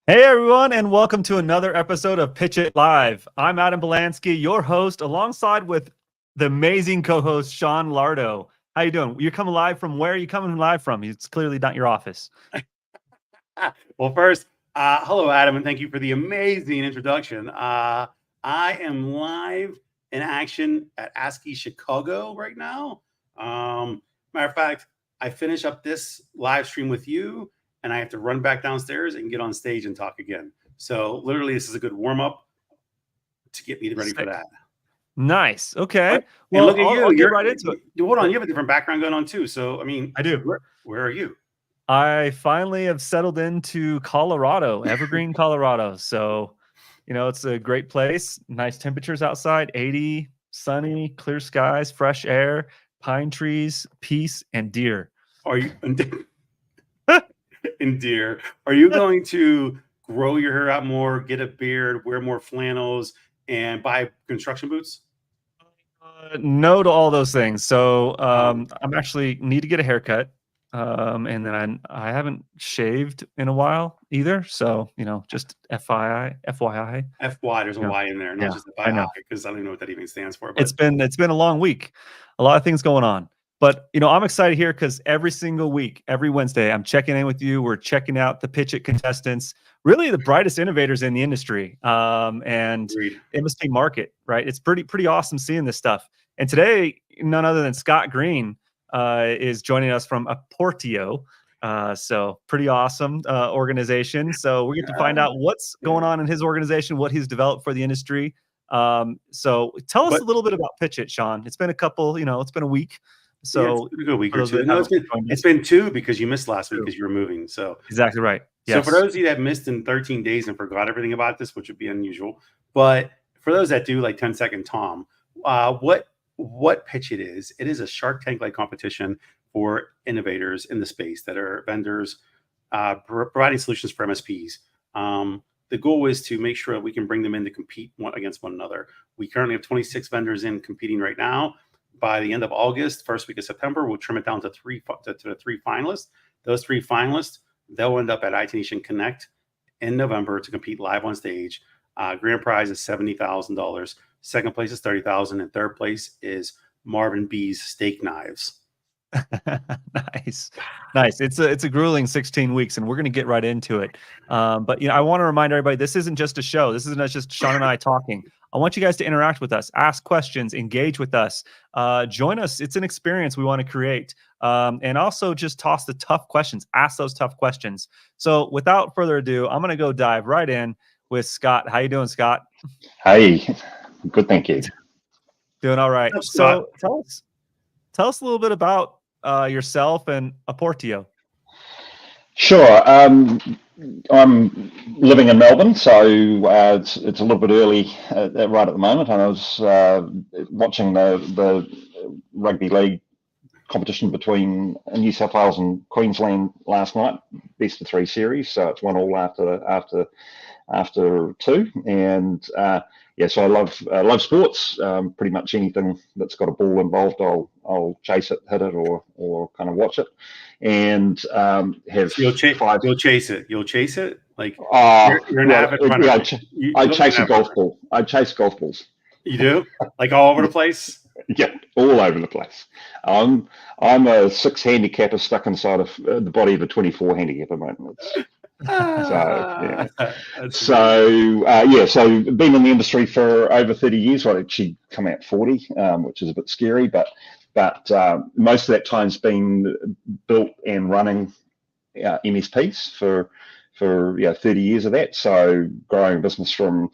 Hey everyone, and welcome to another episode of PitchIT Live. I'm Adam Bielanski, your host, alongside with the amazing co-host Sean Lardo. How you doing? You're coming live from where? Are you coming live from? It's clearly not your office. Well, first, hello, Adam, and thank you for the amazing introduction. I am live in action at ASCII Chicago right now. Matter of fact, I finish up this live stream with you, and I have to run back downstairs and get on stage and talk again. So, literally, this is a good warm up to get me ready for that. Nice. Okay. But, Well, look at you. I'll get right into it. Hold on. You have a different background going on too. So, I mean, I do. Where are you? I finally have settled into Colorado, Evergreen, Colorado. So, it's a great place. Nice temperatures outside, 80, sunny, clear skies, fresh air, pine trees, peace, and deer. Are you and deer? Are you going to grow your hair out more, get a beard, wear more flannels, and buy construction boots? No to all those things. So I'm actually need to get a haircut. And then I haven't shaved in a while either. So, just FYI. FY, there's a Y in there, not just FYI, because I don't even know what that even stands for. But it's been a long week. A lot of things going on. But I'm excited here because every single week, every Wednesday, I'm checking in with you. We're checking out the PitchIT contestants, really the brightest innovators in the industry, and Agreed. MSP market. Right? It's pretty awesome seeing this stuff. And today, none other than Scott Green is joining us from Aportio. So pretty awesome organization. So we get to find out what's going on in his organization, what he's developed for the industry. So tell us a little bit about PitchIT, Sean. It's been a couple, it's been a week. So it's been a good week or two. No, it's been two because you missed last week because you were moving. So exactly right. Yes. So for those of you that missed in 13 days and forgot everything about this, which would be unusual, but for those that do, like 10-second Tom, what PitchIT is? It is a Shark Tank like competition for innovators in the space that are vendors providing solutions for MSPs. The goal is to make sure that we can bring them in to compete against one another. We currently have 26 vendors in competing right now. By the end of August, first week of September, we'll trim it down to the three finalists. Those three finalists, they'll end up at IT Nation Connect in November to compete live on stage. Grand prize is $70,000. Second place is $30,000, and third place is Marvin B's steak knives. Nice. It's a grueling 16 weeks, and we're going to get right into it. But I want to remind everybody, this isn't just a show. This isn't just Sean and I talking. I want you guys to interact with us, ask questions, engage with us, join us. It's an experience we want to create, and also just toss the tough questions. Ask those tough questions. So without further ado, I'm going to go dive right in with Scott. How you doing, Scott? Hey, good, thank you. Doing all right. So tell us a little bit about yourself and Aportio. Sure. I'm living in Melbourne, so it's a little bit early right at the moment. And I was watching the rugby league competition between New South Wales and Queensland last night, best of three series. So it's 1-1 after two, and so I love sports. Pretty much anything that's got a ball involved, I'll chase it, hit it, or kind of watch it. And have you'll chase it. Like you're an avid runner. I chase a golf ball. I chase golf balls. You do? Like all over the place? Yeah, all over the place. I'm a 6 handicapper stuck inside of the body of a 24 handicapper moment. So been in the industry for over 30 years. I actually come out 40, which is a bit scary, but most of that time's been built and running MSPs for 30 years of that. So growing a business from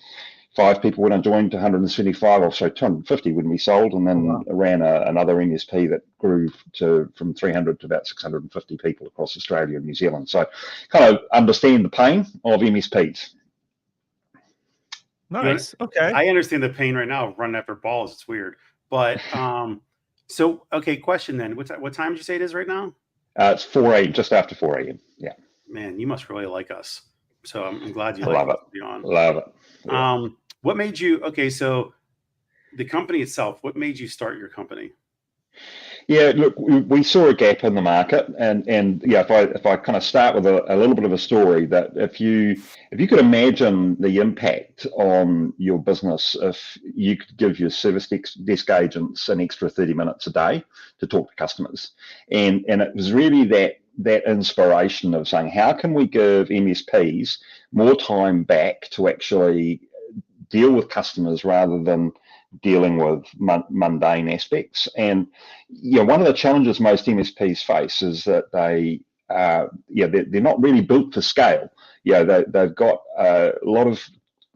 5 people when I joined to 175, or so 250 when we sold, and then ran another MSP that grew from 300 to about 650 people across Australia and New Zealand. So kind of understand the pain of MSPs. Nice. Okay. I understand the pain right now of running after balls. It's weird. But so okay, question then. What time did you say it is right now? It's 4 a.m., just after 4 a.m. Yeah. Man, you must really like us. So I'm glad you love it. Love it. Yeah. What made you, so the company itself, what made you start your company? Yeah, look, we saw a gap in the market, and yeah, if I kind of start with a little bit of a story, that if you could imagine the impact on your business if you could give your service desk agents an extra 30 minutes a day to talk to customers, and it was really that inspiration of saying, how can we give MSPs more time back to actually deal with customers rather than dealing with mundane aspects. And one of the challenges most MSPs face is that they're not really built for scale. They've got a lot of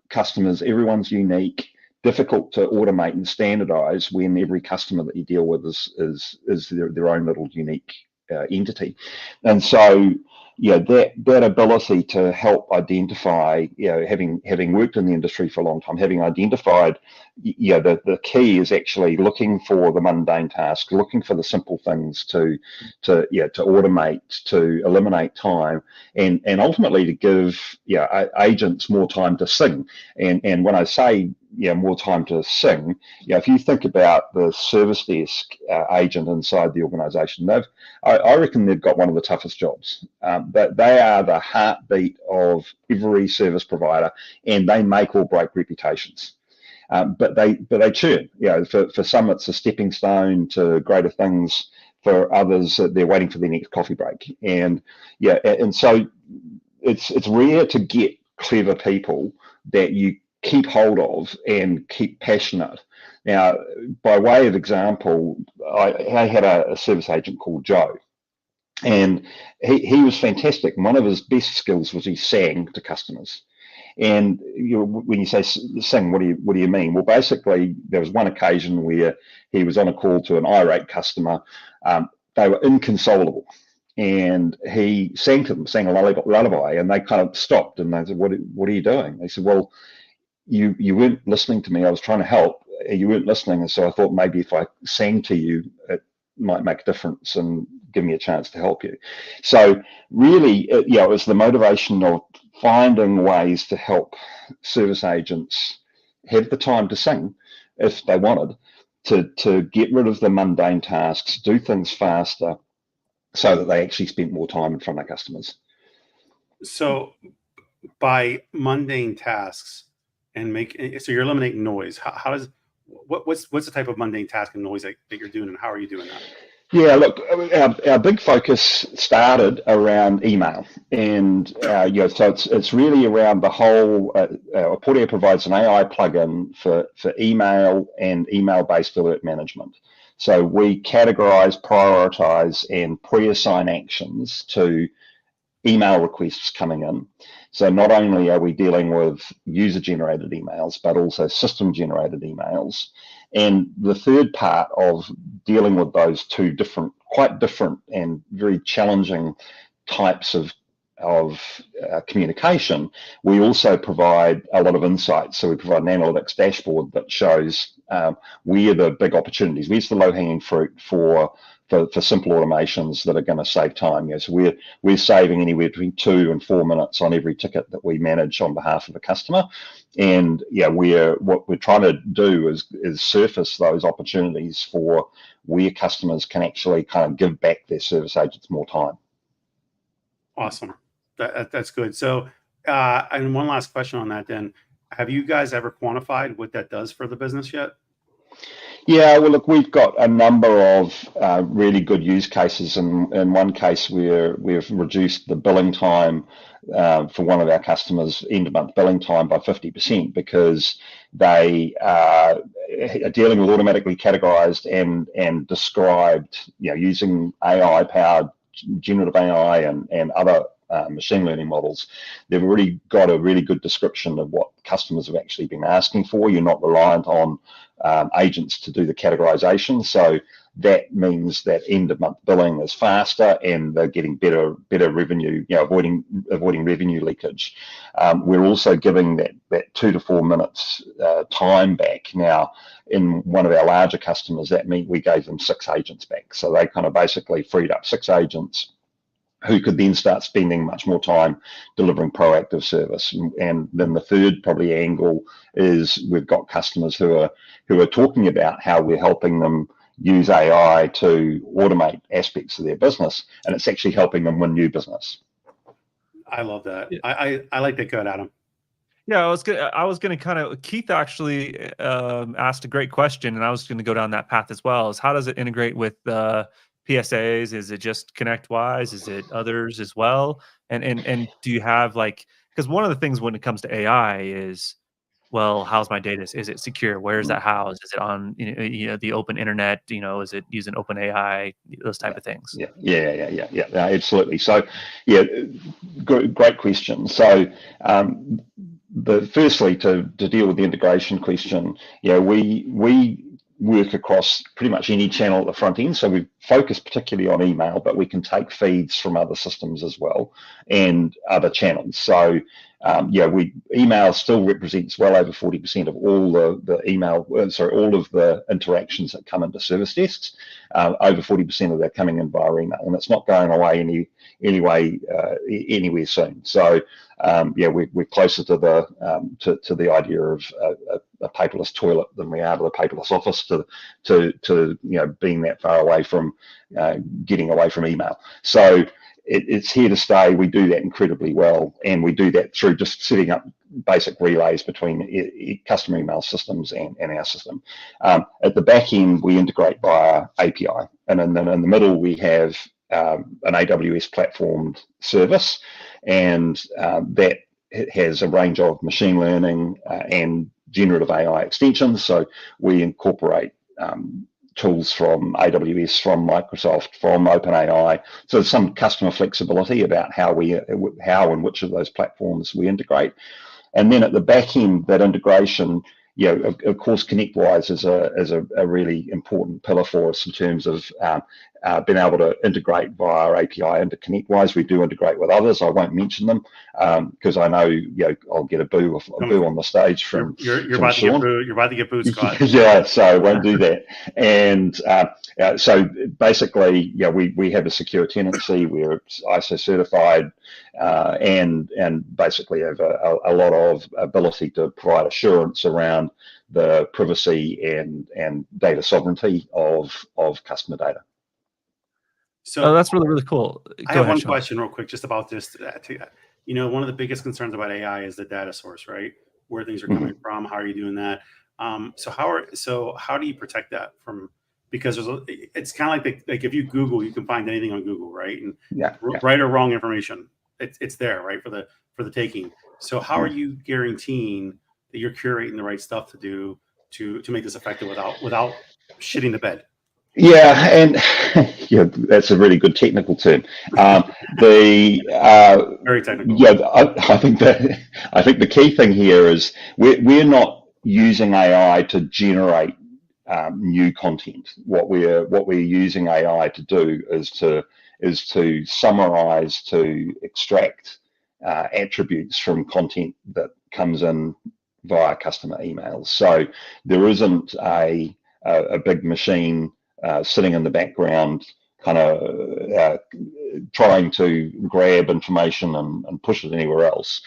customers, everyone's unique, difficult to automate and standardize when every customer that you deal with is their own little unique entity. And so that ability to help identify, having worked in the industry for a long time, having identified, the key is actually looking for the mundane tasks, looking for the simple things to automate, to eliminate time, and ultimately to give agents more time to sing. And when I say more time to sing, if you think about the service desk agent inside the organization, I reckon they've got one of the toughest jobs. But they are the heartbeat of every service provider, and they make or break reputations. But they churn. For some it's a stepping stone to greater things. For others, they're waiting for their next coffee break. And so it's rare to get clever people that you keep hold of and keep passionate. Now, by way of example, I had a service agent called Joe, and he was fantastic. And one of his best skills was he sang to customers. And when you say sing, what do you mean? Well, basically, there was one occasion where he was on a call to an irate customer. They were inconsolable, and he sang to them, sang a lullaby, and they kind of stopped and they said, "What are you doing?" They said, "Well, you weren't listening to me. I was trying to help. You weren't listening, and so I thought maybe if I sang to you, it might make a difference and give me a chance to help you." So really, it was the motivation of finding ways to help service agents have the time to sing if they wanted, to get rid of the mundane tasks, do things faster, so that they actually spent more time in front of customers. So by mundane tasks so you're eliminating noise. What's the type of mundane task and noise that you're doing, and how are you doing that? Yeah, look, our big focus started around email, and so it's really around the whole. Aportio provides an AI plugin for email and email-based alert management. So we categorize, prioritize, and pre-assign actions to email requests coming in. So not only are we dealing with user-generated emails, but also system-generated emails. And the third part of dealing with those two quite different and very challenging types of communication, we also provide a lot of insights. So we provide an analytics dashboard that shows where the big opportunities, where's the low-hanging fruit for simple automations that are going to save time. So we're saving anywhere between 2 and 4 minutes on every ticket that we manage on behalf of a customer. And what we're trying to do is surface those opportunities for where customers can actually kind of give back their service agents more time. Awesome. That's good. So, and one last question on that then. Have you guys ever quantified what that does for the business yet? Yeah, well, look, we've got a number of really good use cases. In one case, we've reduced the billing time for one of our customers, end-of-month billing time, by 50% because they are dealing with automatically categorized and described, using AI-powered generative AI and other machine learning models. They've already got a really good description of what customers have actually been asking for. You're not reliant on agents to do the categorization. So that means that end of month billing is faster and they're getting better revenue, avoiding revenue leakage. We're also giving that 2 to 4 minutes time back. Now, in one of our larger customers, that meant we gave them 6 agents back. So they kind of basically freed up 6 agents who could then start spending much more time delivering proactive service. And then the third probably angle is we've got customers who are talking about how we're helping them use AI to automate aspects of their business, and it's actually helping them win new business. I love that. Yeah. I like that code, Adam. Yeah, I was gonna kind of, Keith actually asked a great question, and I was gonna go down that path as well. Is how does it integrate with PSAs? Is it just ConnectWise? Is it others as well? And do you have like, because one of the things when it comes to AI is, well, how's my data? Is it secure? Where is that housed? Is it on the open internet? Is it using open AI? Those type of things. Yeah, absolutely. So, yeah, great question. So, firstly, to deal with the integration question, we work across pretty much any channel at the front end. So we focus particularly on email, but we can take feeds from other systems as well and other channels. So email still represents well over 40% of all the email, all of the interactions that come into service desks. Over 40% of that coming in via email, and it's not going away anywhere soon. So we're closer to the idea of a paperless toilet than we are to the paperless office, to being that far away from getting away from email. So it's here to stay. We do that incredibly well, and we do that through just setting up basic relays between customer email systems and our system. At the back end, we integrate via API, and then in the middle we have an AWS platformed service, and that has a range of machine learning and generative AI extensions. So we incorporate tools from AWS, from Microsoft, from OpenAI. So there's some customer flexibility about how and which of those platforms we integrate. And then at the back end, that integration, of course, ConnectWise is a really important pillar for us in terms of being able to integrate via our API into ConnectWise. We do integrate with others. I won't mention them because I know I'll get a boo on the stage from you're from about Sean. to get booed. You're about to get booed, Scott. Yeah, so I won't do that. And so basically, we have a secure tenancy. We're ISO certified, and basically have a lot of ability to provide assurance around the privacy and data sovereignty of customer data. So that's really, really cool. I have one question real quick just about this. One of the biggest concerns about AI is the data source, right? Where things are coming from. How are you doing that? So how do you protect that from? Because it's kind of like if you Google, you can find anything on Google, right? And right or wrong information, it's there, right, for the taking. So how are you guaranteeing that you're curating the right stuff to do to make this effective without shitting the bed? Yeah, and that's a really good technical term. Very technical. Yeah, I think the key thing here is we're not using AI to generate new content. What we're using AI to do is to summarize, to extract attributes from content that comes in via customer emails. So there isn't a big machine sitting in the background, kind of trying to grab information and push it anywhere else.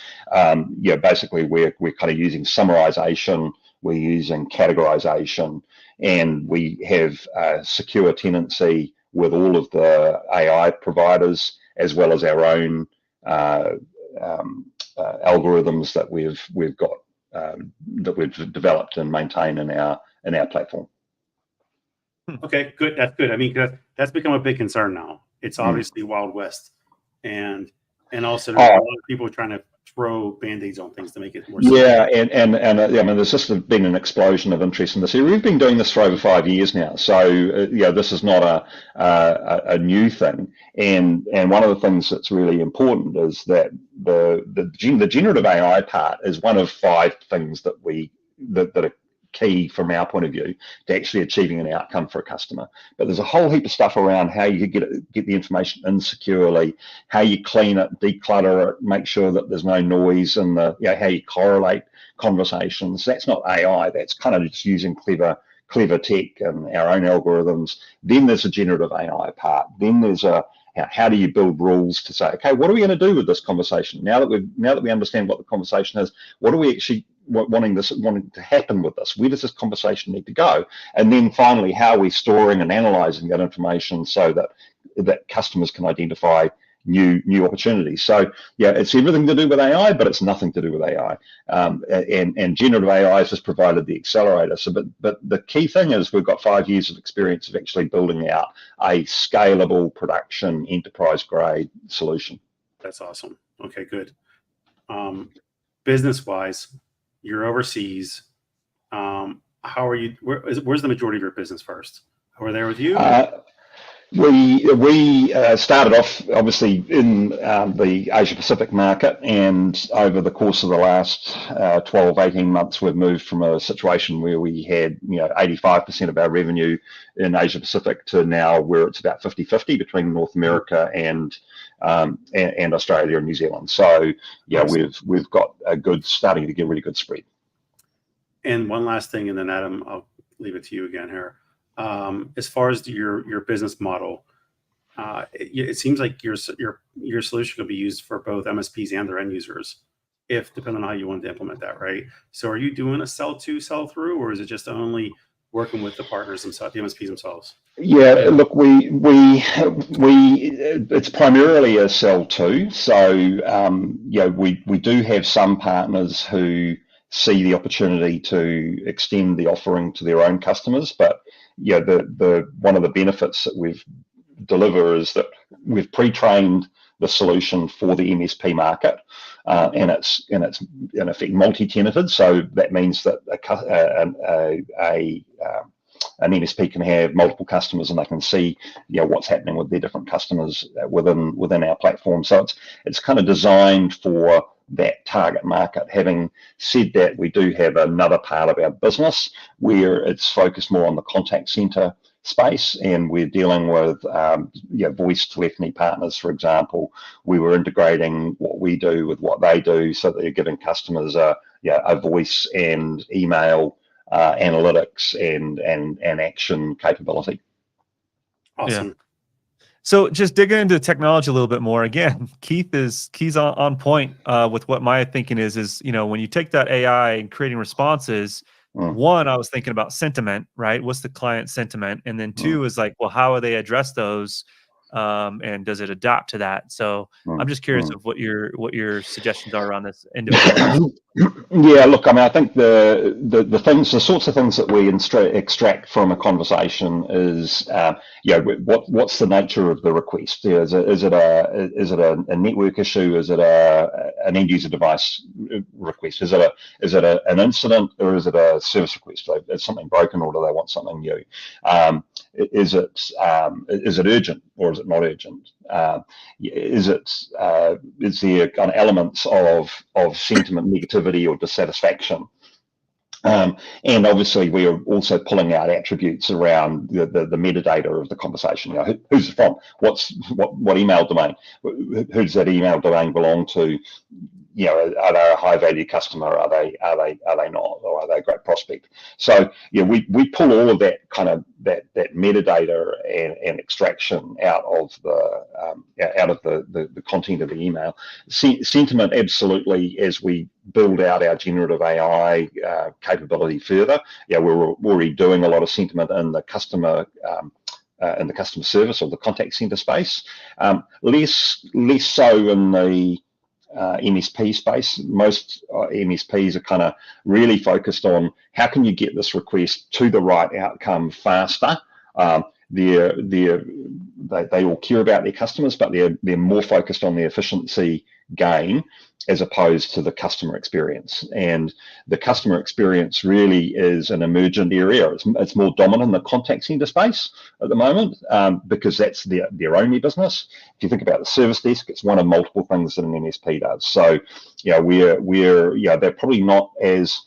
Basically we're kind of using summarization, we're using categorization, and we have secure tenancy with all of the AI providers, as well as our own algorithms that we've got that we've developed and maintain in our platform. Okay, good. That's good. I mean, that's become a big concern now. It's obviously Wild West, and also there's a lot of people trying to throw band-aids on things to make it more simple. Yeah, and I mean, there's just been an explosion of interest in this area. We've been doing this for over 5 years now, so this is not a new thing. And one of the things that's really important is that the generative AI part is one of 5 things that are key from our point of view to actually achieving an outcome for a customer. But there's a whole heap of stuff around how you get the information in securely, how you clean it, declutter it, make sure that there's no noise, and how you correlate conversations. That's not AI. That's kind of just using clever tech and our own algorithms. Then there's a generative AI part. Then there's how do you build rules to say, okay, what are we going to do with this conversation? Now that we understand what the conversation is, what do we actually wanting to happen with this? Where does this conversation need to go? And then finally, how are we storing and analyzing that information so that customers can identify new opportunities? So yeah, it's everything to do with AI, but it's nothing to do with AI. And generative AI has just provided the accelerator. So, but the key thing is we've got 5 years of experience of actually building out a scalable production enterprise grade solution. That's awesome. Okay, good. Business wise, you're overseas. How are you? Where's the majority of your business first? Over there with you? We started off obviously in the Asia Pacific market, and over the course of the last 12, 18 months, we've moved from a situation where we had 85% of our revenue in Asia Pacific to now where it's about 50-50 between North America and Australia and New Zealand. So yeah, we've got starting to get really good spread. And one last thing, and then Adam, I'll leave it to you again here. As far as your business model, it seems like your solution could be used for both MSPs and their end users, depending on how you want to implement that, right? So are you doing a sell to, sell through, or is it just only working with the partners themselves, the MSPs themselves? Yeah, look, it's primarily a sell to. So we do have some partners who see the opportunity to extend the offering to their own customers, but the one of the benefits that we've deliver is that we've pre-trained the solution for the MSP market, and it's in effect multi-tenanted. So that means that an MSP can have multiple customers, and they can see what's happening with their different customers within our platform. So it's kind of designed for that target market. Having said that, we do have another part of our business where it's focused more on the contact center space, and we're dealing with voice telephony partners, for example. We were integrating what we do with what they do, so that you're giving customers a voice and email analytics and action capability. Awesome. Yeah. So just digging into technology a little bit more, again, Keith's on point with what my thinking is when you take that AI and creating responses, one, I was thinking about sentiment, right? What's the client sentiment? And then two is like, well, how do they address those? And does it adapt to that? So I'm just curious of what your suggestions are around this individual. Yeah, look, I mean, I think the sorts of things that we extract from a conversation is, what's the nature of the request? Is it a network issue? Is it an end user device request? Is it an incident, or is it a service request? Is something broken, or do they want something new? Is it urgent, or is it not urgent? Is there kind of elements of sentiment, negativity, or dissatisfaction? And obviously, we are also pulling out attributes around the metadata of the conversation. Who's it from? What email domain? Who does that email domain belong to? Are they a high value customer? Are they not? Or are they a great prospect? So we pull all of that kind of that metadata and extraction out of the content of the email. Sentiment, absolutely. As we build out our generative AI capability further, we're already doing a lot of sentiment in the customer service or the contact center space. Less so in the MSP space. Most MSPs are kind of really focused on how can you get this request to the right outcome faster. They all care about their customers, but they're more focused on the efficiency gain as opposed to the customer experience. And the customer experience really is an emergent area. It's more dominant in the contact center space at the moment because that's their only business. If you think about the service desk, it's one of multiple things that an MSP does. So they're probably not as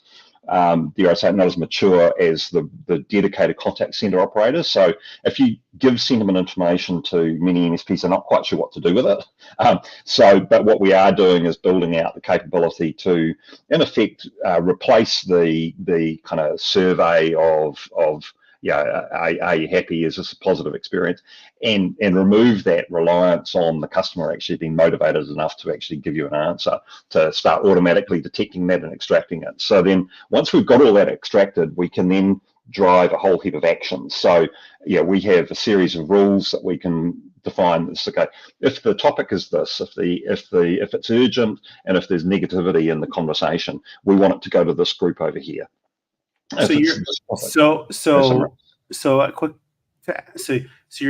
dare I say, not as mature as the dedicated contact center operators. So if you give sentiment information to many MSPs, they're not quite sure what to do with it. But what we are doing is building out the capability to, in effect, replace the kind of survey of are you happy? Is this a positive experience? And remove that reliance on the customer actually being motivated enough to actually give you an answer, to start automatically detecting that and extracting it. So then once we've got all that extracted, we can then drive a whole heap of actions. So we have a series of rules that we can define. This, okay, if the topic is this, if it's urgent, and if there's negativity in the conversation, we want it to go to this group over here. So you're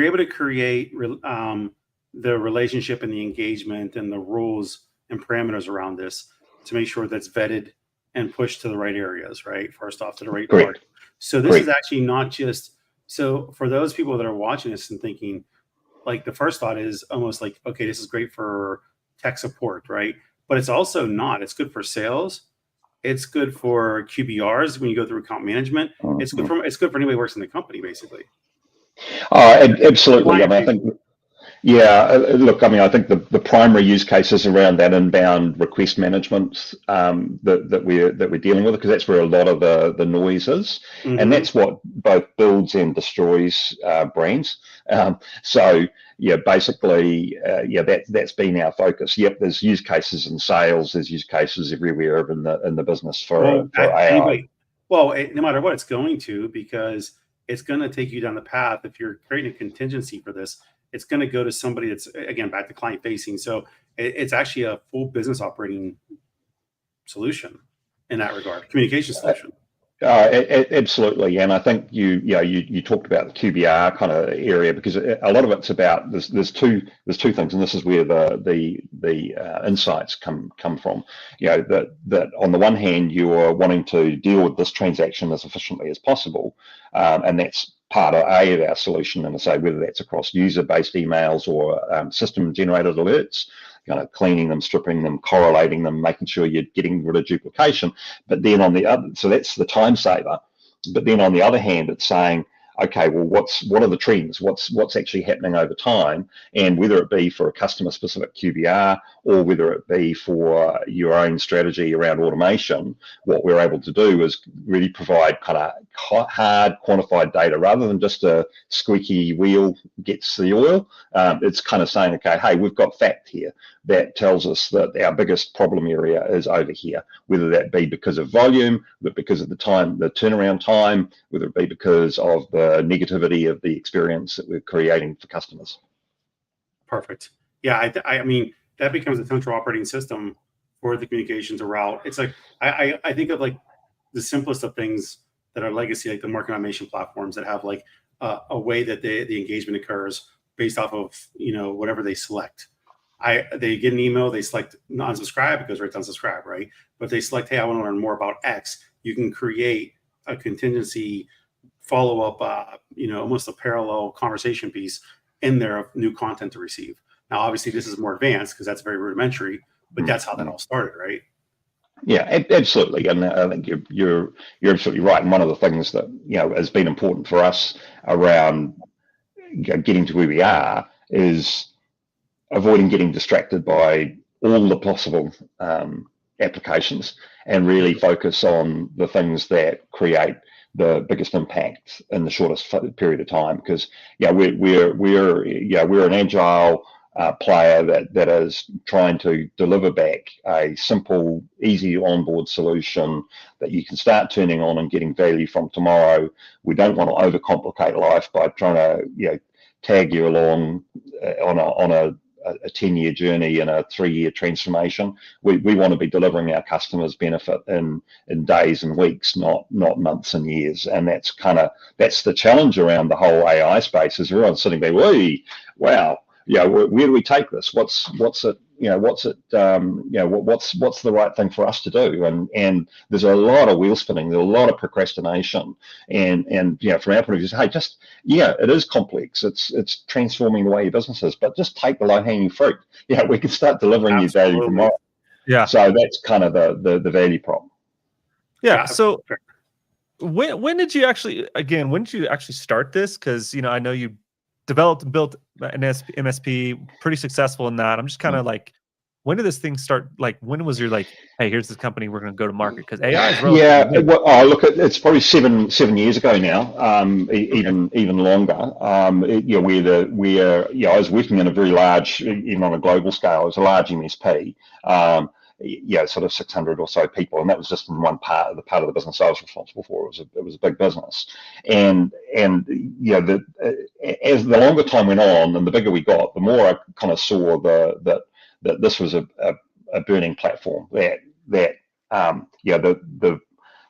able to create the relationship and the engagement and the rules and parameters around this to make sure that's vetted and pushed to the right areas, right? First off, to the right part. So this is actually not just, so for those people that are watching this and thinking, like, the first thought is almost like, okay, this is great for tech support, right? But it's also not. It's good for sales. It's good for QBRs when you go through account management. It's good for anybody who works in the company, basically. Absolutely. I mean, I think, look, I mean, I think the primary use cases around that inbound request management that we're dealing with, because that's where a lot of the noise is, and that's what both builds and destroys brands. So basically, that's been our focus. Yep, there's use cases in sales, there's use cases everywhere in the business for AI. No matter what it's going to, because it's going to take you down the path. If you're creating a contingency for this, it's going to go to somebody that's, again, back to client facing. So it's actually a full business operating solution in that regard, communication solution. Absolutely, and I think you talked about the QBR kind of area, because a lot of it's about there's two things, and this is where the insights come from. That on the one hand, you're wanting to deal with this transaction as efficiently as possible, and that's part of our solution. And I say whether that's across user-based emails or system-generated alerts, cleaning them, stripping them, correlating them, making sure you're getting rid of duplication. But then on the other, so that's the time saver. But then on the other hand, it's saying, okay, well, what are the trends? What's actually happening over time? And whether it be for a customer-specific QBR or whether it be for your own strategy around automation, what we're able to do is really provide kind of hard quantified data rather than just a squeaky wheel gets the oil. It's kind of saying, okay, hey, we've got fact here that tells us that our biggest problem area is over here, whether that be because of volume, but because of the turnaround time, whether it be because of the negativity of the experience that we're creating for customers. Perfect. Yeah, I mean, that becomes a central operating system for the communications route. It's like, I think of like the simplest of things that are legacy, like the marketing automation platforms that have like a way that the engagement occurs based off of, whatever they select. They get an email, they select unsubscribe, it goes right to unsubscribe, right? But if they select, hey, I want to learn more about X, you can create a contingency follow-up, almost a parallel conversation piece in there of new content to receive. Now, obviously, this is more advanced because that's very rudimentary, but that's how that all started, right? Yeah, absolutely, and I think you're absolutely right. And one of the things that has been important for us around getting to where we are is avoiding getting distracted by all the possible applications and really focus on the things that create the biggest impact in the shortest period of time. Because we're an agile player that is trying to deliver back a simple, easy onboard solution that you can start turning on and getting value from tomorrow. We don't want to overcomplicate life by trying to tag you along on a 10-year journey and a 3-year transformation. We want to be delivering our customers benefit in days and weeks, not months and years. And that's the challenge around the whole AI space, is everyone's sitting there, wow, where do we take this? What's the right thing for us to do? And there's a lot of wheel spinning, there's a lot of procrastination, and from our point of view, hey, it is complex. It's transforming the way your business is, but just take the low-hanging fruit. We can start delivering you value tomorrow. Yeah. So that's kind of the value prop. Yeah. So when did you actually start this? Because I know you developed and built an MSP, pretty successful in that. I'm just kind of like when did this thing start? Like, when was your like, hey, here's this company, we're going to go to market? Because AI is relatively Yeah, new. well, oh, look, it's probably seven years ago now, Okay. even longer. I was working in a very large, even on a global scale, it was a large MSP. Sort of 600 or so people, and that was just in one part of the business I was responsible for. It was a big business, and as the longer time went on and the bigger we got, the more I kind of saw that this was a burning platform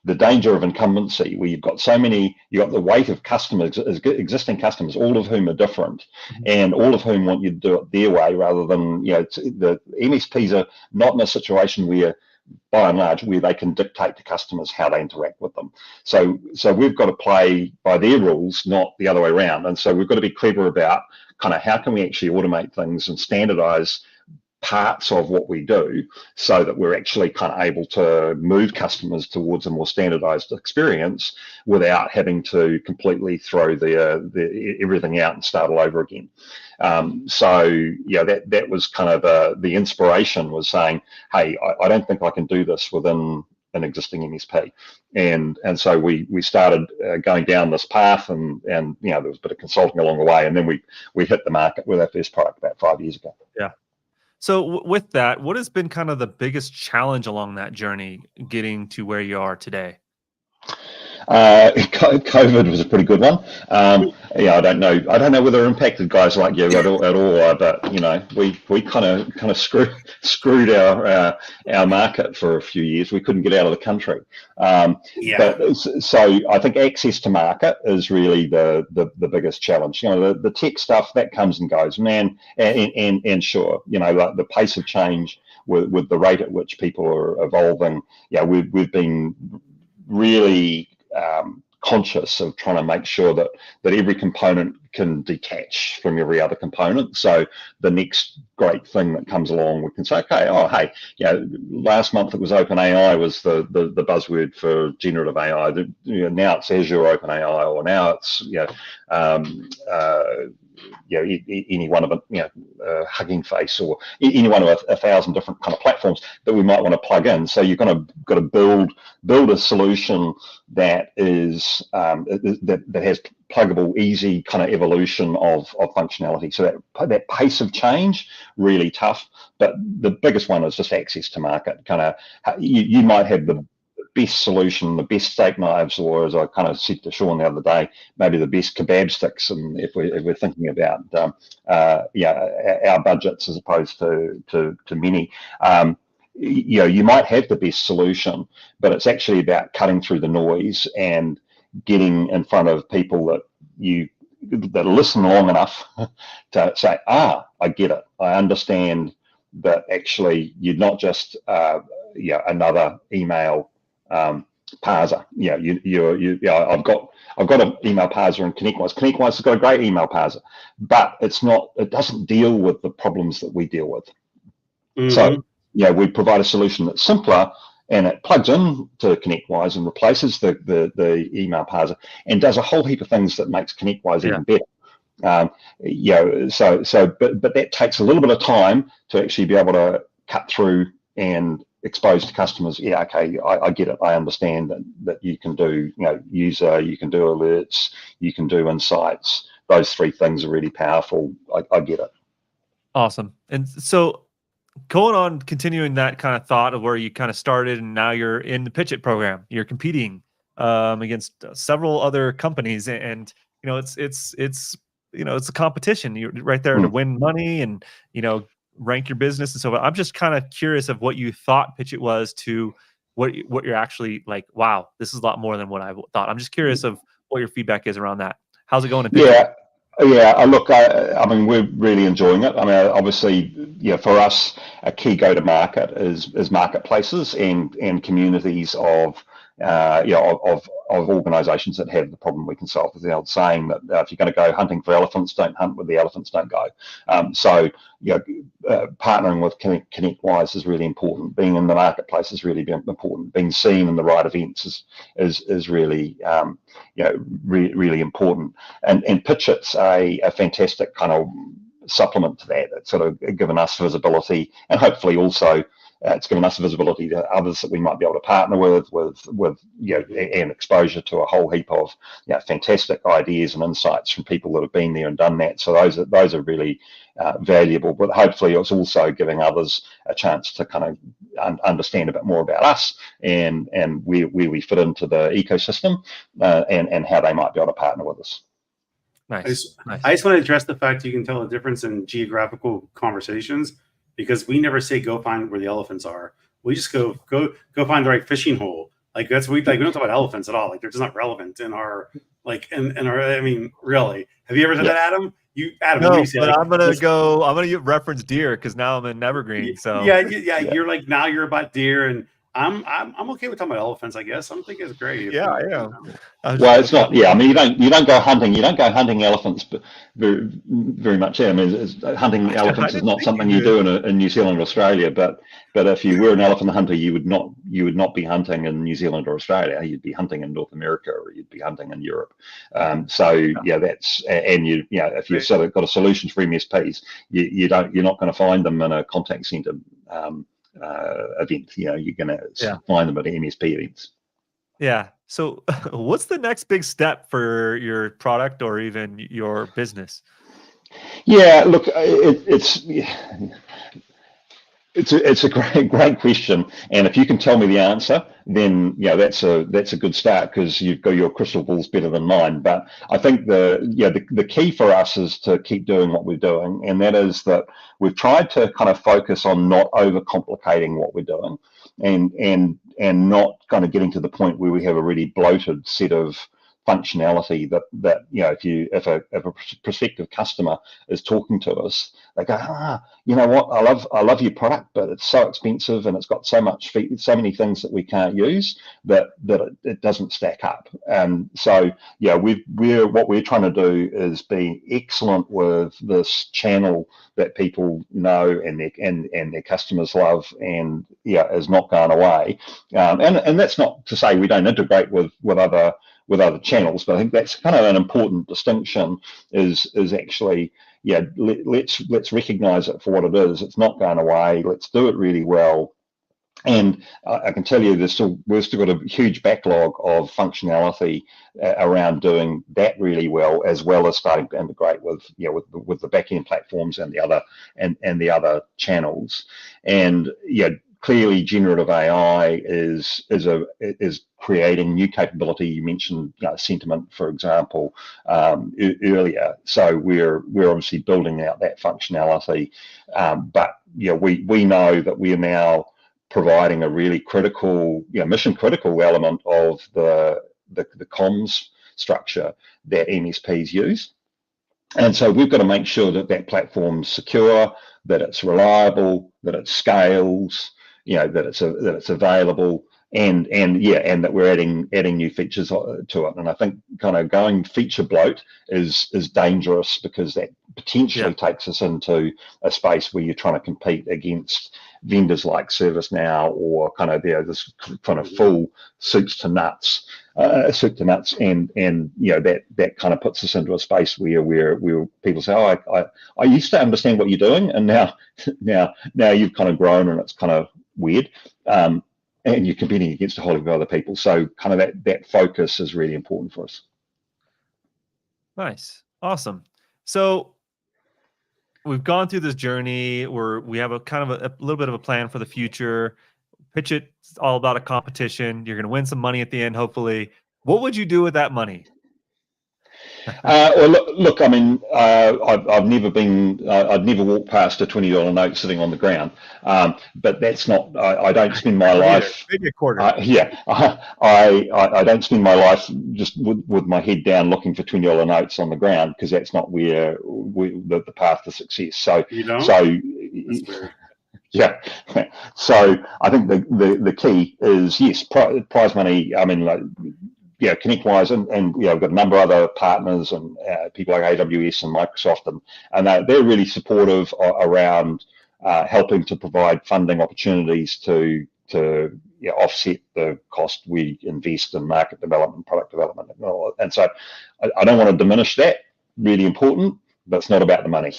the danger of incumbency, where you've got the weight of customers, existing customers, all of whom are different, and all of whom want you to do it their way rather than, the MSPs are not in a situation where, by and large, where they can dictate to customers how they interact with them. So we've got to play by their rules, not the other way around. And so we've got to be clever about kind of how can we actually automate things and standardize parts of what we do so that we're actually kind of able to move customers towards a more standardized experience without having to completely throw the everything out and start all over again. That was kind of the inspiration, was saying, hey, I don't think I can do this within an existing MSP, and so we started going down this path, and there was a bit of consulting along the way, and then we hit the market with our first product about 5 years ago. Yeah. So with that, what has been kind of the biggest challenge along that journey, getting to where you are today? COVID was a pretty good one. I don't know whether it impacted guys like you at all, but we kind of screwed our market for a few years. We couldn't get out of the country. But so I think access to market is really the biggest challenge. The tech stuff that comes and goes, man, and sure, like the pace of change with the rate at which people are evolving. We've been really conscious of trying to make sure that every component can detach from every other component. So the next great thing that comes along, we can say, okay, last month it was OpenAI was the buzzword for generative AI. Now it's Azure OpenAI, or now it's any one of Hugging Face, or any one of 1,000 different kind of platforms that we might want to plug in. So you're got to build a solution that is that has pluggable, easy kind of evolution of functionality. So that pace of change, really tough. But the biggest one is just access to market. Kind of you might have the best solution, the best steak knives, or, as I kind of said to Sean the other day, maybe the best kebab sticks. And if we're thinking about our budgets as opposed to many, you might have the best solution, but it's actually about cutting through the noise and getting in front of people that listen long enough to say, I get it. I understand that actually you're not just another email parser. I've got an email parser in ConnectWise. ConnectWise has got a great email parser, but it doesn't deal with the problems that we deal with. Mm-hmm. So we provide a solution that's simpler, and it plugs in to ConnectWise and replaces the email parser and does a whole heap of things that makes ConnectWise even better. But that takes a little bit of time to actually be able to cut through and expose to customers. I get it. I understand that you can do user, you can do alerts, you can do insights. Those three things are really powerful. I get it. Awesome. And so, going on, continuing that kind of thought of where you kind of started, and now you're in the PitchIT program. You're competing against several other companies, and it's a competition. You're right there to win money and rank your business and so on. I'm just kind of curious of what you thought PitchIT was to what you're actually like. Wow, this is a lot more than what I thought. I'm just curious of what your feedback is around that. How's it going in PitchIT? Look, I mean, we're really enjoying it. I mean, obviously, for us, a key go-to-market is marketplaces and communities of organisations that have the problem we can solve. There's the old saying that if you're going to go hunting for elephants, don't hunt where the elephants don't go. Partnering with ConnectWise is really important. Being in the marketplace is really important. Being seen in the right events is really really important. And PitchIt's a fantastic kind of supplement to that. It's sort of given us visibility, and hopefully also it's given us visibility to others that we might be able to partner with and exposure to a whole heap of fantastic ideas and insights from people that have been there and done that. So those are really valuable. But hopefully it's also giving others a chance to kind of understand a bit more about us and where we fit into the ecosystem and how they might be able to partner with us. Nice. I just want to address the fact you can tell the difference in geographical conversations, because we never say go find where the elephants are. We just go find the right fishing hole. Like we don't talk about elephants at all. Like they're just not relevant in our I mean, really. Have you ever said that, Adam? Adam, no, what do you say? But I'm gonna reference deer because now I'm in Evergreen. So yeah. You're like, now you're about deer, and I'm okay with talking about elephants, I guess. I'm thinking it's great. Yeah, I am. Well, it's not. Yeah, I mean, you don't go hunting. You don't go hunting elephants, but very much. Yeah, I mean, hunting elephants is not something you do in New Zealand or Australia. But if you were an elephant hunter, you would not be hunting in New Zealand or Australia. You'd be hunting in North America, or you'd be hunting in Europe. That's if you've sort of got a solution for MSPs, you're not going to find them in a contact center event. You're going to find them at MSP events. Yeah. So what's the next big step for your product or even your business? Yeah, look, it's a great question, and if you can tell me the answer, then that's a good start, because you've got your crystal ball's better than mine. But I think the key for us is to keep doing what we're doing, and that is that we've tried to kind of focus on not overcomplicating what we're doing, and not kind of getting to the point where we have a really bloated set of functionality that if a prospective customer is talking to us, they go, you know what, I love your product, but it's so expensive and it's got so many things that we can't use that it doesn't stack up. And so what we're trying to do is be excellent with this channel that people know and their customers love, and is not going away. And that's not to say we don't integrate with other channels, but I think that's kind of an important distinction. Is actually, let's recognize it for what it is. It's not going away. Let's do it really well. And I can tell you, we've still got a huge backlog of functionality around doing that really well as starting to integrate with the back-end platforms and the other channels. And clearly, generative AI is creating new capability. You mentioned sentiment, for example, earlier. So we're obviously building out that functionality, but we know that we are now providing a really critical, mission critical element of the comms structure that MSPs use. And so we've got to make sure that platform's secure, that it's reliable, that it scales, that it's available, and that we're adding new features to it. And I think kind of going feature bloat is dangerous, because that potentially takes us into a space where you're trying to compete against vendors like ServiceNow, or kind of this kind of full soup to nuts, and that kind of puts us into a space where people say, I used to understand what you're doing, and now you've kind of grown and it's kind of weird, and you're competing against a whole heap of other people. So kind of that focus is really important for us. Nice. Awesome. So we've gone through this journey where we have a kind of a little bit of a plan for the future. PitchIT is all about a competition. You're going to win some money at the end, hopefully. What would you do with that money? Well, look. I mean, I've never walked past a $20 note sitting on the ground. But that's not. I don't spend my life. Maybe a quarter. I don't spend my life just with my head down looking for $20 notes on the ground, because that's not where the path to success. So you don't? Yeah. So I think the key is, yes, prize money. I mean, ConnectWise, and we've got a number of other partners and people like AWS and Microsoft, and they're really supportive around helping to provide funding opportunities to offset the cost we invest in market development, product development, and so I don't want to diminish that. Really important, but it's not about the money.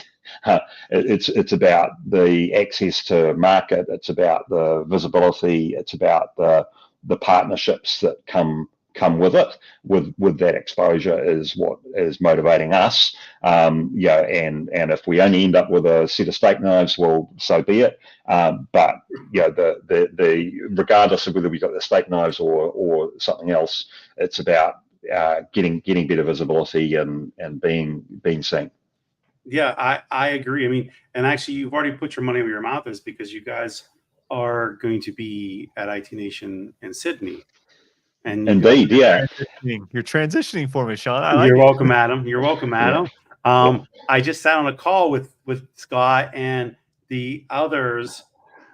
It's about the access to market. It's about the visibility. It's about the partnerships that come with it. With that exposure is what is motivating us. And if we only end up with a set of steak knives, well, so be it. But the regardless of whether we got the steak knives or something else, it's about getting better visibility and being seen. Yeah, I agree. I mean, and actually, you've already put your money where your mouth is, because you guys are going to be at IT Nation in Sydney. And indeed, yeah. You're transitioning for me, Sean. You're welcome, Adam. You're welcome, Adam. I just sat on a call with Scott and the others,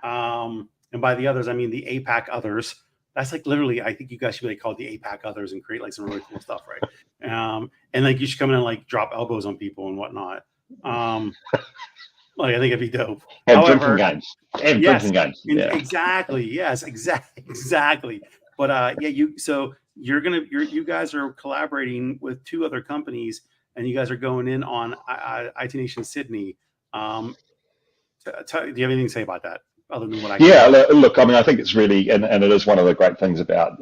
and by the others I mean the APAC others. That's like literally, I think you guys should be called the APAC others and create like some really cool stuff, right? And like you should come in and like drop elbows on people and whatnot. Like I think it'd be dope. However, drinking games. Yeah. Exactly. Yes, exactly. But you guys are collaborating with 2 other companies, and you guys are going in on IT Nation Sydney. Do you have anything to say about that, other than what I? Yeah, look, I mean, I think it's really, and it is one of the great things about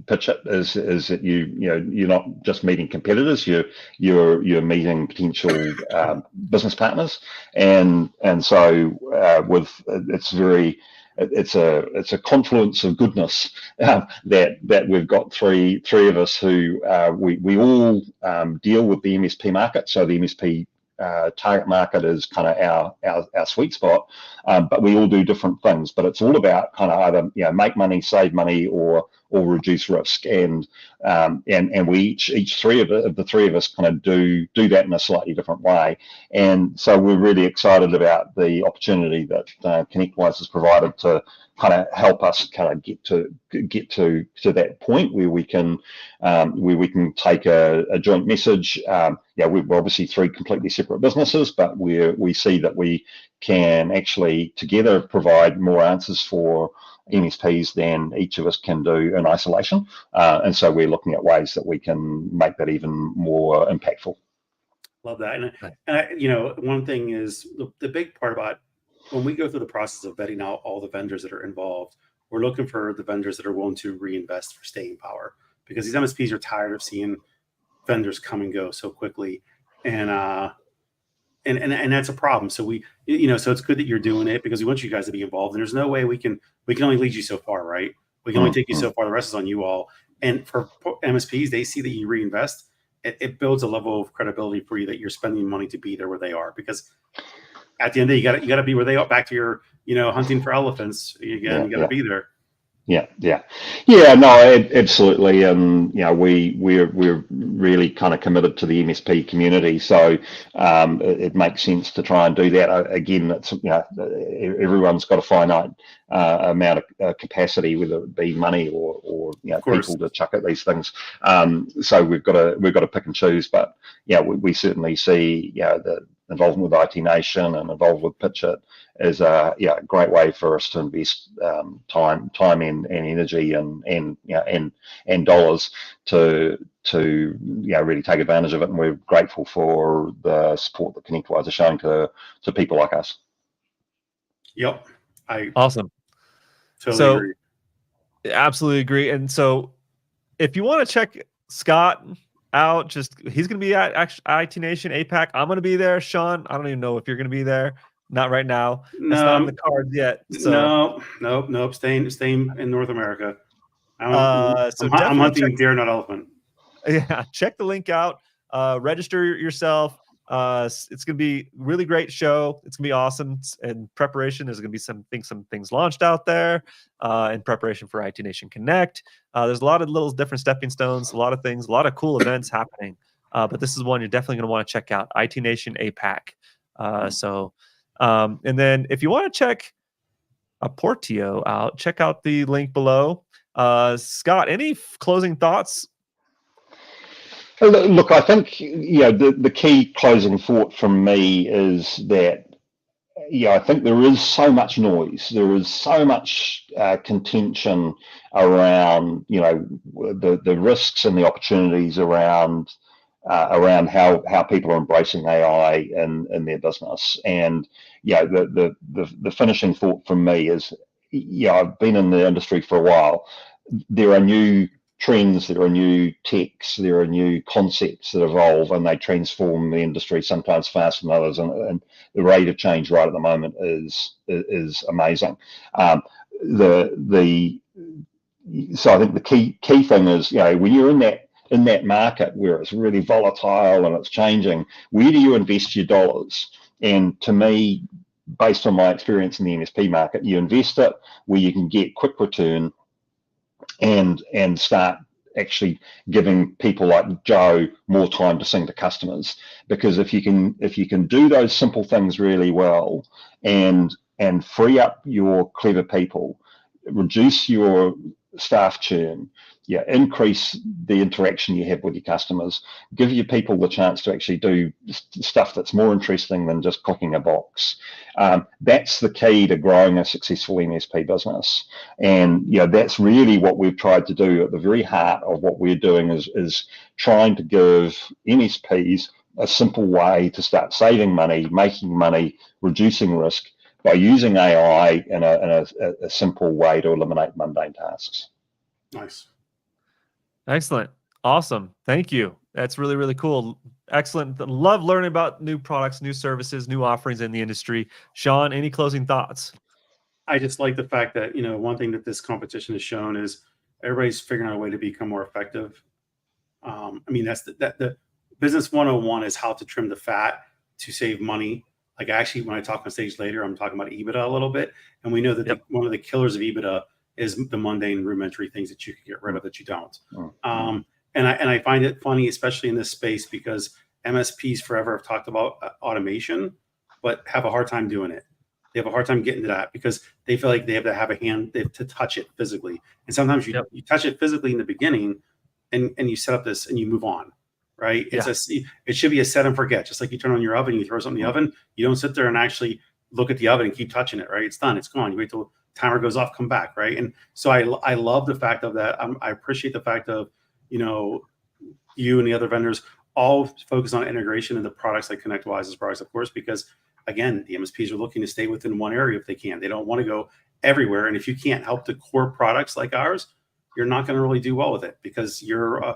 PitchIT is that you're not just meeting competitors, you're meeting potential business partners, and so it's a confluence of goodness that we've got three of us who we all deal with the MSP market. So the MSP target market is kind of our sweet spot, but we all do different things. But it's all about kind of either make money, save money, or reduce risk. And we each three of the three of us kind of do that in a slightly different way. And so we're really excited about the opportunity that ConnectWise has provided to kind of help us kind of get to that point where we can take a joint message. We're obviously 3 completely separate businesses, but we see that we can actually together provide more answers for MSPs than each of us can do in isolation. And so we're looking at ways that we can make that even more impactful. Love that. And one thing is the big part about when we go through the process of vetting out all the vendors that are involved, we're looking for the vendors that are willing to reinvest for staying power, because these MSPs are tired of seeing vendors come and go so quickly. And that's a problem. So so it's good that you're doing it, because we want you guys to be involved. And there's no way we can only lead you so far, right? We can only take you so far. The rest is on you all. And for MSPs, they see that you reinvest. It builds a level of credibility for you that you're spending money to be there where they are, because at the end of the day, you got to be where they are. Back to your, hunting for elephants. You got to be there. Yeah. No, absolutely, and we're really kind of committed to the MSP community, so it makes sense to try and do that. Again, it's everyone's got a finite amount of capacity, whether it be money or people to chuck at these things. So we've got to pick and choose, but we certainly see the involvement with IT Nation and involved with PitchIT is a great way for us to invest time and energy and dollars to really take advantage of it, and we're grateful for the support that ConnectWise are showing to people like us. Yep, awesome. Totally agree. Absolutely agree. And so, if you want to check Scott out, he's going to be at IT Nation APAC. I'm going to be there. Sean, I don't even know if you're going to be there. Not right now. No, it's not in the cards yet. So. Nope. Staying in North America. I'm hunting deer, not elephant. Yeah, check the link out. Register yourself. It's going to be a really great show. It's going to be awesome. In preparation, there's going to be some things launched out there in preparation for IT Nation Connect. There's a lot of little different stepping stones, a lot of things, a lot of cool events happening. But this is one you're definitely going to want to check out, IT Nation APAC. And then if you want to check Aportio out, check out the link below. Scott, any closing thoughts? Look, I think the key closing thought from me is that I think there is so much noise, there is so much contention around the risks and the opportunities around around how people are embracing AI in their business. And the finishing thought from me is, I've been in the industry for a while. There are new trends, there are new techs, there are new concepts that evolve, and they transform the industry sometimes faster than others. And the rate of change right at the moment is amazing. So I think the key thing is, when you're in that market where it's really volatile and it's changing, where do you invest your dollars? And to me, based on my experience in the MSP market, you invest it where you can get quick return and start actually giving people like Joe more time to sing to customers. Because if you can do those simple things really well and free up your clever people, reduce your staff churn, increase the interaction you have with your customers, give your people the chance to actually do stuff that's more interesting than just clicking a box. That's the key to growing a successful MSP business. And that's really what we've tried to do. At the very heart of what we're doing is trying to give MSPs a simple way to start saving money, making money, reducing risk by using AI in a simple way to eliminate mundane tasks. Nice. Excellent. Awesome. Thank you. That's really, really cool. Excellent. Love learning about new products, new services, new offerings in the industry. Sean, any closing thoughts? I just like the fact that, one thing that this competition has shown is everybody's figuring out a way to become more effective. That's the business 101 is how to trim the fat to save money. Like actually, when I talk on stage later, I'm talking about EBITDA a little bit. And we know that one of the killers of EBITDA is the mundane rudimentary things that you can get rid of that you don't. And I find it funny, especially in this space, because MSPs forever have talked about automation, but have a hard time doing it. They have a hard time getting to that because they feel like they have to have a hand, they have to touch it physically. And sometimes you touch it physically in the beginning and you set up this and you move on, right? It should be a set and forget. Just like you turn on your oven, you throw something in the oven, you don't sit there and actually look at the oven and keep touching it, right? It's done, it's gone. You wait till timer goes off, come back, right? And so I love the fact of that. I appreciate the fact of, you and the other vendors all focus on integration in the products like ConnectWise's products, of course, because again, the MSPs are looking to stay within one area if they can. They don't want to go everywhere. And if you can't help the core products like ours, you're not going to really do well with it because you're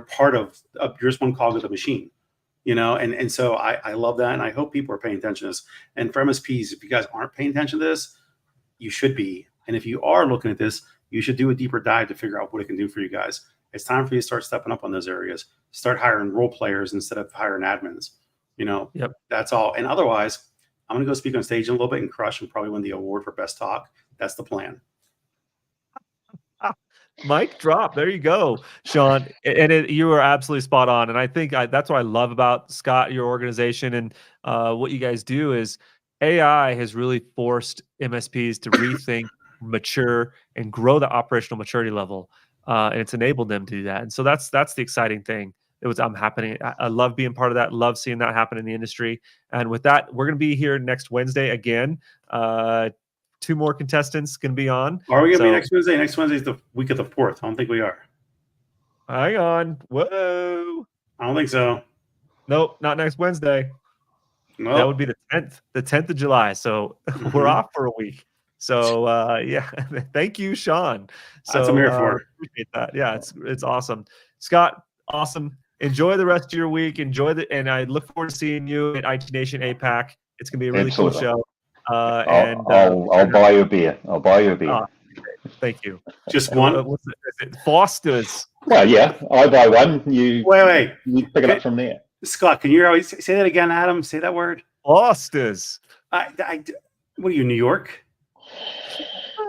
part of you're just one cog of the machine, and so I love that. And I hope people are paying attention to this. And for MSPs, if you guys aren't paying attention to this, you should be. And if you are looking at this, you should do a deeper dive to figure out what it can do for you guys. It's time for you to start stepping up on those areas. Start hiring role players instead of hiring admins. That's all. And otherwise, I'm going to go speak on stage in a little bit and crush and probably win the award for best talk. That's the plan. Mic drop. There you go, Sean. And you are absolutely spot on. And I think that's what I love about Scott, your organization, and what you guys do is AI has really forced MSPs to rethink, mature, and grow the operational maturity level. And it's enabled them to do that. And so that's the exciting thing. I'm happening. I love being part of that. Love seeing that happen in the industry. And with that, we're going to be here next Wednesday again. 2 more contestants going to be on. Are we going to be next Wednesday? Next Wednesday is the week of the 4th. I don't think we are. Hang on. Whoa. I don't think so. Nope, not next Wednesday. Nope. That would be the 10th of July. So we're off for a week. So thank you, Sean. So that's what I'm here for. Appreciate that. Yeah, it's awesome. Scott, awesome. Enjoy the rest of your week. And I look forward to seeing you at IT Nation APAC. It's gonna be a really cool show. I'll buy you a beer. I'll buy you a beer. Thank you. Just one? Is it Foster's? Well, yeah, I buy one. You wait. You pick it up from there. Scott, can you always say that again, Adam? Say that word. Foster's. What are you, New York?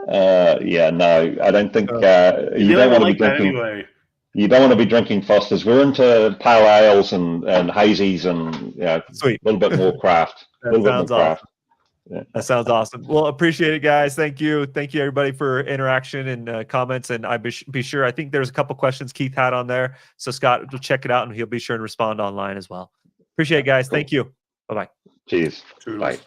Yeah, no, I don't think you don't want to be drinking. Anyway. You don't want to be drinking Foster's. We're into pale ales and hazies and a little bit more craft. Yeah. That sounds awesome. Well, appreciate it, guys. Thank you. Thank you, everybody, for interaction and comments. And I be sure, I think there's a couple questions Keith had on there. So Scott will check it out and he'll be sure and respond online as well. Appreciate it, guys. Cool. Thank you. Bye-bye. Cheers. Bye.